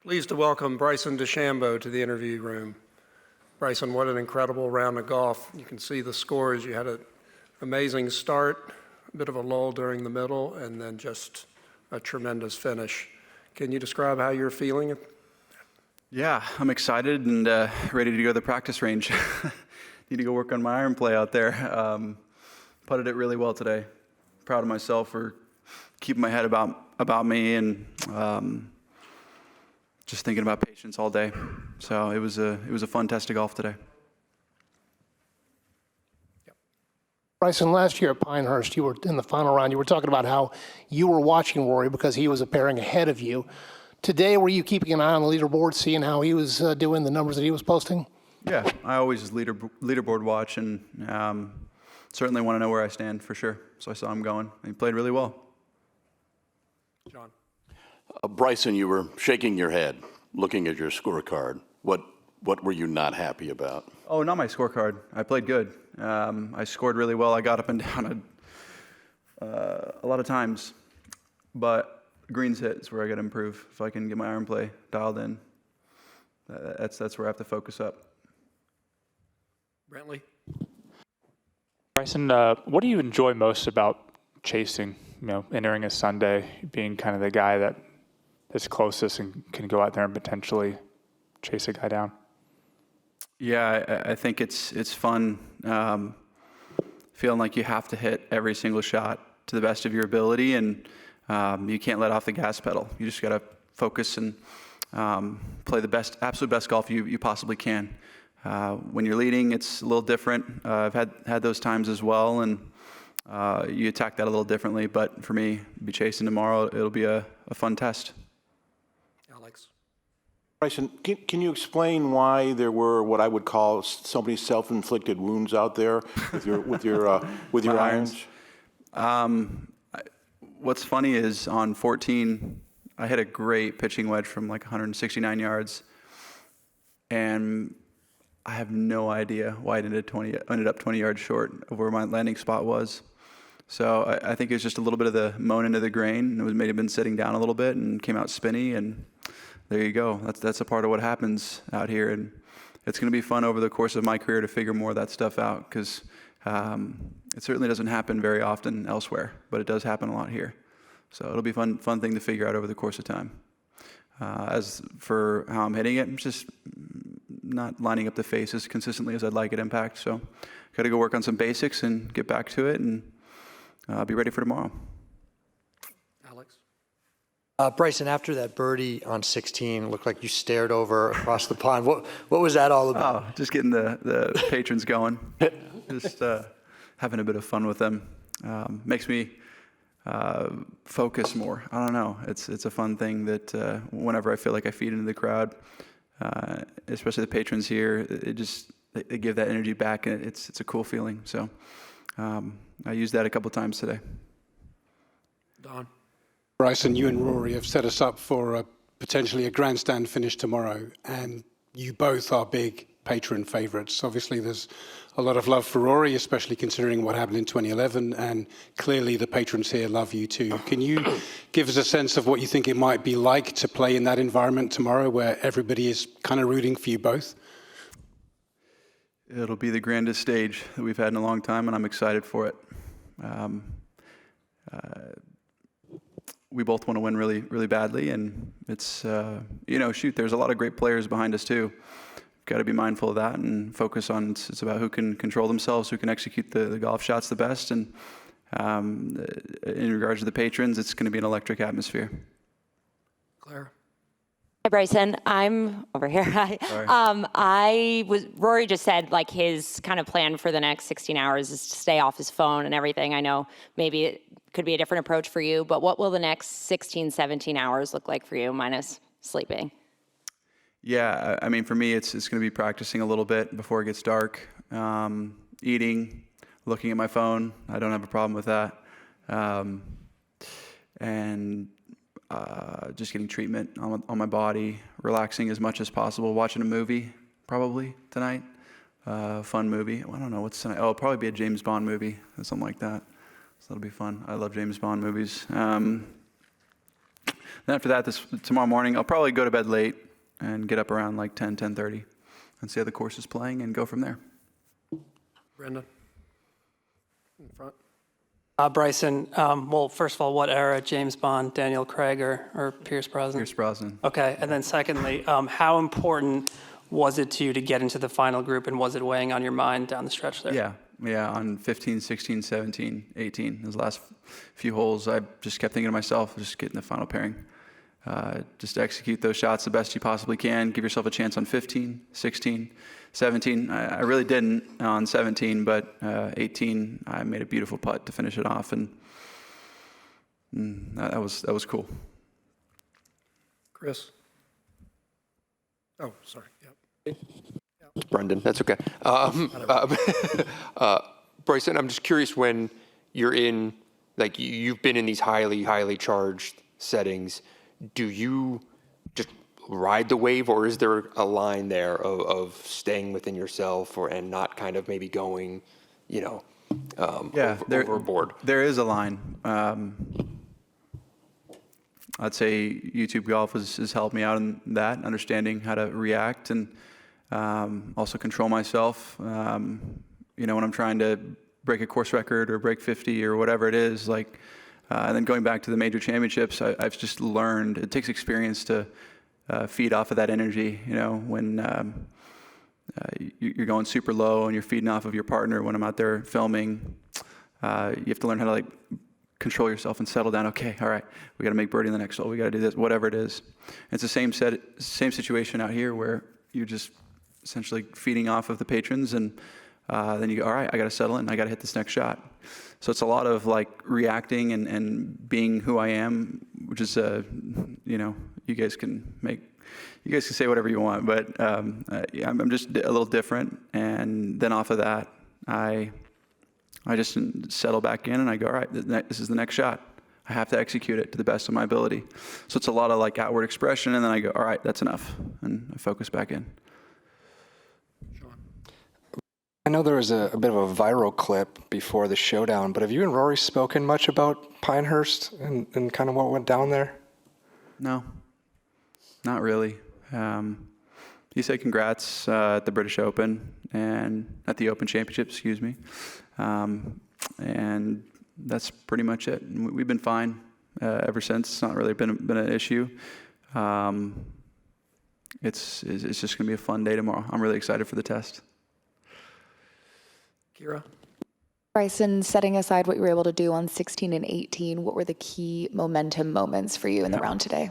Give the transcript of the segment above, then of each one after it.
Pleased to welcome Bryson DeChambeau to the interview room. Bryson, what an incredible round of golf. You can see the scores. You had an amazing start, a bit of a lull during the middle, and then just a tremendous finish. Can you describe how you're feeling? Yeah, I'm excited and ready to go to the practice range. Need to go work on my iron play out there. Putted it really well today. Proud of myself for keeping my head about me and just thinking about patience all day. So it was a fun test of golf today. Bryson, last year at Pinehurst, you were in the final round. You were talking about how you were watching Rory because he was a pairing ahead of you. Today, were you keeping an eye on the leaderboard, seeing how he was doing, the numbers that he was posting? Yeah, I always leaderboard watch and certainly want to know where I stand for sure. So I saw him going. He played really well. John. Bryson, you were shaking your head, looking at your scorecard. What were you not happy about? Oh, not my scorecard. I played good. I scored really well. I got up and down a lot of times, but greens hit is where I got to improve. If I can get my iron play dialed in, that's where I have to focus up. Brantley. Bryson, what do you enjoy most about chasing? You know, entering a Sunday, being kind of the guy that's closest and can go out there and potentially chase a guy down. Yeah, I think it's fun, feeling like you have to hit every single shot to the best of your ability, and you can't let off the gas pedal. You just got to focus and play the absolute best golf you possibly can. When you're leading, it's a little different. I've had those times as well, and you attack that a little differently. But for me, be chasing tomorrow, it'll be a fun test. Alex. Bryson, can you explain why there were what I would call so many self-inflicted wounds out there with your irons? What's funny is on 14, I hit a great pitching wedge from like 169 yards, and I have no idea why it ended up 20 yards short of where my landing spot was. So I think it was just a little bit of the moan into the grain. It was maybe been sitting down a little bit and came out spinny, and there you go. That's a part of what happens out here, and it's going to be fun over the course of my career to figure more of that stuff out because it certainly doesn't happen very often elsewhere, but it does happen a lot here. So it'll be a fun thing to figure out over the course of time. As for how I'm hitting it, I'm just not lining up the face as consistently as I'd like at impact. So got to go work on some basics and get back to it and be ready for tomorrow. Alex. Bryson, after that birdie on 16, looked like you stared over across the pond. What was that all about? Oh, just getting the patrons going. Just having a bit of fun with them. Makes me focus more. I don't know. It's a fun thing that whenever I feel like I feed into the crowd, especially the patrons here, they give that energy back, and it's a cool feeling. So I used that a couple times today. Don. Bryson, you and Rory have set us up for potentially a grandstand finish tomorrow, and you both are big patron favorites. Obviously, there's a lot of love for Rory, especially considering what happened in 2011, and clearly the patrons here love you too. Can you give us a sense of what you think it might be like to play in that environment tomorrow where everybody is kind of rooting for you both? It'll be the grandest stage that we've had in a long time, and I'm excited for it. We both want to win really, really badly, and it's, there's a lot of great players behind us too. Got to be mindful of that and focus on, it's about who can control themselves, who can execute the golf shots the best, and in regards to the patrons, it's going to be an electric atmosphere. Claire. Hi, Bryson. I'm over here. Hi. Rory just said like his kind of plan for the next 16 hours is to stay off his phone and everything. I know maybe it could be a different approach for you, but what will the next 16, 17 hours look like for you minus sleeping? Yeah, I mean, for me, it's going to be practicing a little bit before it gets dark, eating, looking at my phone. I don't have a problem with that. And just getting treatment on my body, relaxing as much as possible, watching a movie probably tonight, fun movie. I don't know what's tonight. Oh, it'll probably be a James Bond movie or something like that. So that'll be fun. I love James Bond movies. Then after that, tomorrow morning, I'll probably go to bed late and get up around like 10:30 and see how the course is playing and go from there. Brendan? In front. Bryson, well, first of all, what era, James Bond, Daniel Craig, or Pierce Brosnan? Pierce Brosnan. Okay, and then secondly, how important was it to you to get into the final group, and was it weighing on your mind down the stretch there? Yeah, on 15, 16, 17, 18, those last few holes, I just kept thinking to myself, just get in the final pairing. Just execute those shots the best you possibly can. Give yourself a chance on 15, 16, 17. I really didn't on 17, but 18, I made a beautiful putt to finish it off, and that was cool. Chris? Oh, sorry. Yep. Brendan, that's okay. Bryson, I'm just curious, when you're in, like, you've been in these highly charged settings, do you just ride the wave, or is there a line there of staying within yourself and not kind of maybe going, overboard? There is a line. I'd say YouTube Golf has helped me out in that, understanding how to react and also control myself. When I'm trying to break a course record or break 50 or whatever it is, and then going back to the major championships, I've just learned it takes experience to feed off of that energy. When you're going super low and you're feeding off of your partner. When I'm out there filming, you have to learn how to control yourself and settle down. Okay, all right, we got to make birdie in the next hole. We got to do this, whatever it is. It's the same situation out here where you're just essentially feeding off of the patrons, and then you go, all right, I got to settle in. I got to hit this next shot. So it's a lot of reacting and being who I am, which is, you guys can say whatever you want, but I'm just a little different. And then off of that, I just settle back in and I go, all right, this is the next shot. I have to execute it to the best of my ability. So it's a lot of outward expression, and then I go, all right, that's enough, and I focus back in. I know there was a bit of a viral clip before the showdown, but have you and Rory spoken much about Pinehurst and kind of what went down there? No, not really. He said congrats at the British Open and at the Open Championship, excuse me. And that's pretty much it. We've been fine ever since. It's not really been an issue. It's just going to be a fun day tomorrow. I'm really excited for the test. Kira? Bryson, setting aside what you were able to do on 16 and 18, what were the key momentum moments for you in the round today?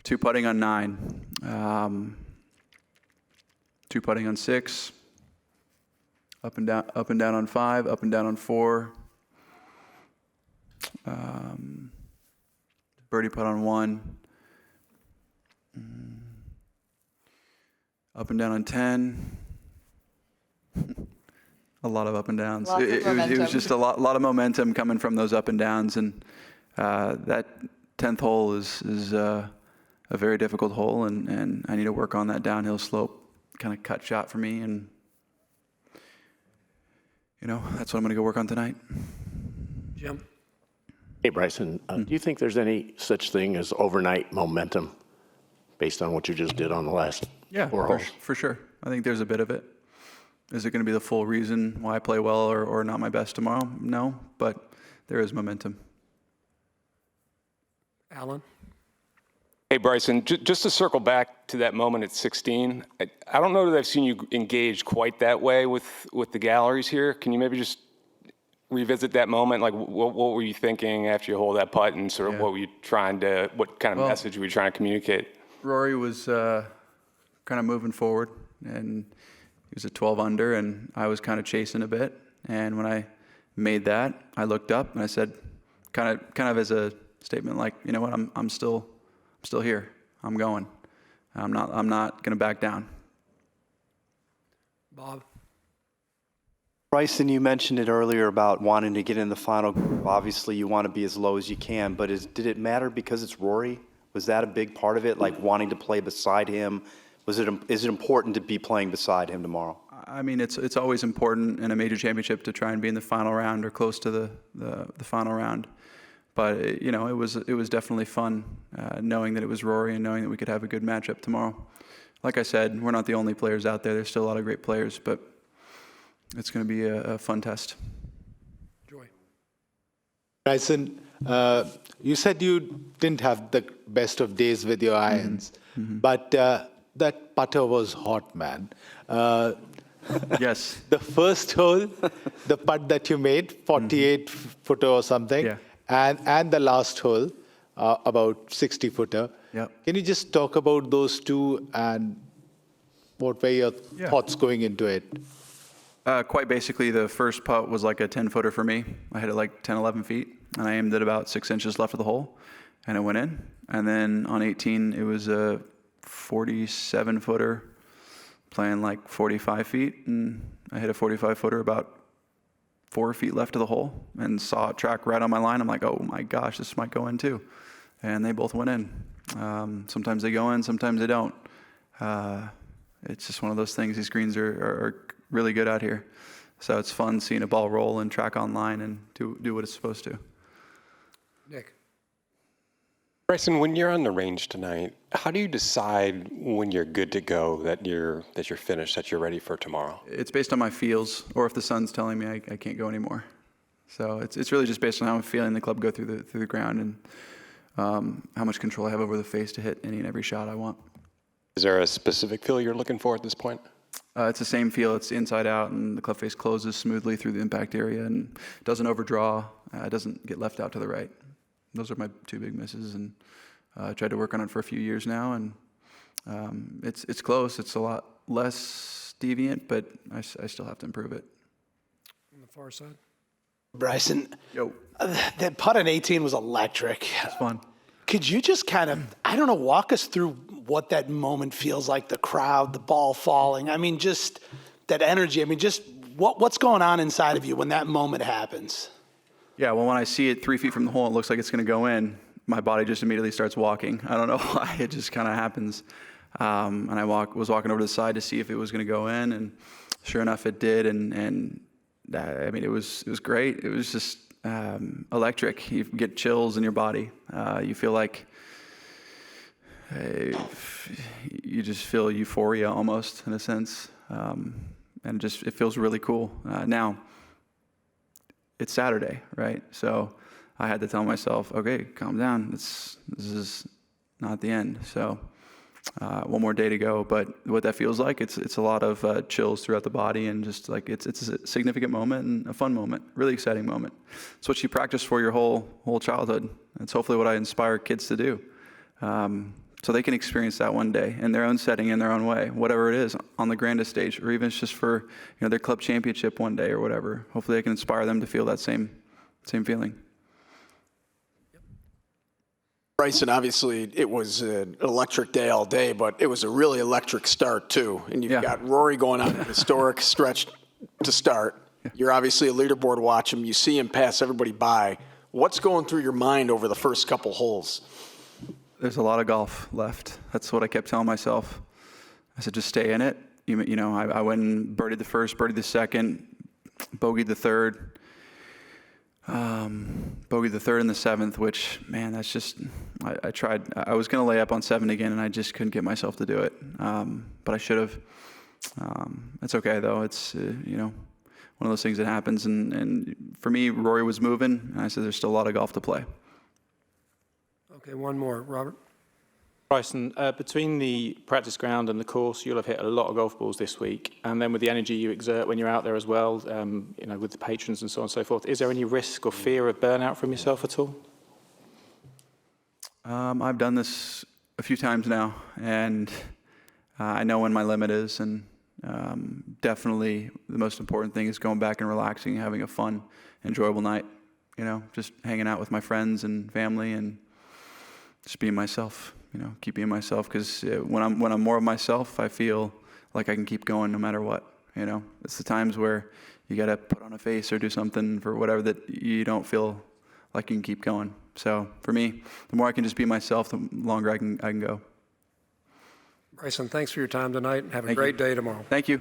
2 putting on 9, 2 putting on 6, up and down on 5, up and down on 4, birdie putt on 1, up and down on 10. A lot of up and downs. It was just a lot of momentum coming from those up and downs, and that 10th hole is a very difficult hole, and I need to work on that downhill slope, kind of cut shot for me, and that's what I'm going to go work on tonight. Jim? Hey, Bryson, do you think there's any such thing as overnight momentum based on what you just did on the last 4 holes? For sure. I think there's a bit of it. Is it going to be the full reason why I play well or not my best tomorrow? No, but there is momentum. Alan? Hey, Bryson, just to circle back to that moment at 16, I don't know that I've seen you engage quite that way with the galleries here. Can you maybe just revisit that moment? What were you thinking after you hold that putt, and sort of what kind of message were you trying to communicate? Rory was kind of moving forward, and he was at 12 under, and I was kind of chasing a bit. And when I made that, I looked up and I said, kind of as a statement, you know what, I'm still here. I'm going. I'm not going to back down. Bob? Bryson, you mentioned it earlier about wanting to get in the final group. Obviously, you want to be as low as you can, but did it matter because it's Rory? Was that a big part of it, wanting to play beside him? Is it important to be playing beside him tomorrow? I mean, it's always important in a major championship to try and be in the final round or close to the final round. But it was definitely fun knowing that it was Rory and knowing that we could have a good matchup tomorrow. Like I said, we're not the only players out there. There's still a lot of great players, but it's going to be a fun test. Joy. Bryson, you said you didn't have the best of days with your irons, but that putter was hot, man. Yes. The first hole, the putt that you made, 48-footer or something, and the last hole, about 60-footer. Yep. Can you just talk about those two and what were your thoughts going into it? Quite basically, the first putt was like a 10-footer for me. I hit it like 10, 11 feet, and I aimed it about 6 inches left of the hole, and it went in. And then on 18, it was a 47-footer, playing like 45 feet, and I hit a 45-footer about 4 feet left of the hole, and saw it track right on my line. I'm like, oh my gosh, this might go in too. And they both went in. Sometimes they go in, sometimes they don't. It's just one of those things. These greens are really good out here. So it's fun seeing a ball roll and track on line and do what it's supposed to. Nick. Bryson, when you're on the range tonight, how do you decide when you're good to go, that you're finished, that you're ready for tomorrow? It's based on my feels, or if the sun's telling me I can't go anymore. So it's really just based on how I'm feeling the club go through the ground and how much control I have over the face to hit any and every shot I want. Is there a specific feel you're looking for at this point? It's the same feel. It's inside out, and the club face closes smoothly through the impact area and doesn't overdraw. Doesn't get left out to the right. Those are my two big misses, and I tried to work on it for a few years now, and it's close. It's a lot less deviant, but I still have to improve it. On the far side. Bryson, Yo. That putt on 18 was electric. It's fun. Could you just kind of, walk us through what that moment feels like, the crowd, the ball falling? I mean, just that energy. I mean, just what's going on inside of you when that moment happens? Yeah, well, when I see it 3 feet from the hole, it looks like it's going to go in. My body just immediately starts walking. I don't know why. It just kind of happens. And I was walking over to the side to see if it was going to go in, and sure enough, it did. And I mean, it was great. It was just electric. You get chills in your body. You feel like you just feel euphoria almost, in a sense, and it feels really cool. Now, it's Saturday, right? So I had to tell myself, okay, calm down. This is not the end. So one more day to go. But what that feels like, it's a lot of chills throughout the body, and just like it's a significant moment and a fun moment, really exciting moment. It's what you practice for your whole childhood. It's hopefully what I inspire kids to do. So they can experience that one day in their own setting, in their own way, whatever it is, on the grandest stage, or even it's just for their club championship one day or whatever. Hopefully I can inspire them to feel that same feeling. Bryson, obviously it was an electric day all day, but it was a really electric start too. And you've got Rory going on a historic stretch to start. You're obviously a leaderboard watch him. You see him pass everybody by. What's going through your mind over the first couple holes? There's a lot of golf left. That's what I kept telling myself. I said, just stay in it. I went and birdied the first, birdied the second, bogeyed the third. Bogeyed the third and the seventh, which, man, that's just, I tried. I was going to lay up on 7 again, and I just couldn't get myself to do it. But I should have. It's okay, though. It's, one of those things that happens. And for me, Rory was moving, and I said, there's still a lot of golf to play. Okay, one more. Robert? Bryson, between the practice ground and the course, you'll have hit a lot of golf balls this week. And then with the energy you exert when you're out there as well, with the patrons and so on and so forth, is there any risk or fear of burnout from yourself at all? I've done this a few times now, and I know when my limit is. And definitely the most important thing is going back and relaxing, having a fun, enjoyable night. Just hanging out with my friends and family and just being myself. Keep being myself, because when I'm more of myself, I feel like I can keep going no matter what. It's the times where you got to put on a face or do something for whatever that you don't feel like you can keep going. So for me, the more I can just be myself, the longer I can go. Bryson, thanks for your time tonight. Have a great day tomorrow. Thank you.